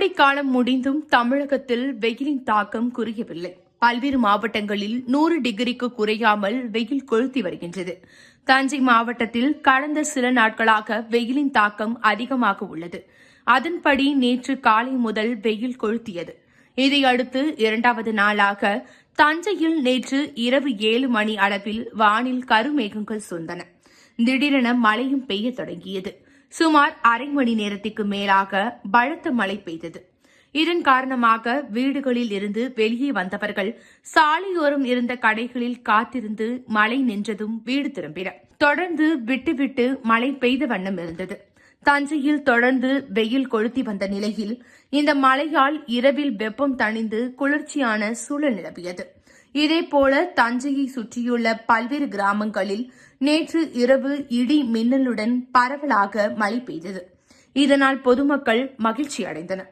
கோடைக்காலம் முடிந்தும் தமிழகத்தில் வெயிலின் தாக்கம் குறையவில்லை. பல்வேறு மாவட்டங்களில் 100 டிகிரிக்கு குறையாமல் வெயில் கொளுத்தி வருகின்றது. தஞ்சை மாவட்டத்தில் கடந்த சில நாட்களாக வெயிலின் தாக்கம் அதிகமாக உள்ளது. அதன்படி நேற்று காலை முதல் வெயில் கொளுத்தியது. இதையடுத்து 2வது நாளாக தஞ்சையில் நேற்று இரவு 7 மணி அளவில் வானில் கருமேகங்கள் சூழ்ந்தன. திடீரென மழையும் பெய்ய தொடங்கியது. சுமார் அரை மணி நேரத்திற்கு மேலாக பலத்த மழை பெய்தது. இதன் காரணமாக வீடுகளில் இருந்து வெளியே வந்தவர்கள் சாலையோரம் இருந்த கடைகளில் காத்திருந்து மழை நின்றதும் வீடு திரும்பினர். தொடர்ந்து விட்டு மழை பெய்த வண்ணம் இருந்தது. தஞ்சையில் தொடர்ந்து வெயில் கொளுத்தி வந்த நிலையில் இந்த மழையால் இரவில் வெப்பம் தணிந்து குளிர்ச்சியான சூழல் நிலவியது. இதேபோல தஞ்சையை சுற்றியுள்ள பல்வேறு கிராமங்களில் நேற்று இரவு இடி மின்னலுடன் பரவலாக மழை பெய்தது. இதனால் பொதுமக்கள் மகிழ்ச்சி அடைந்தனர்.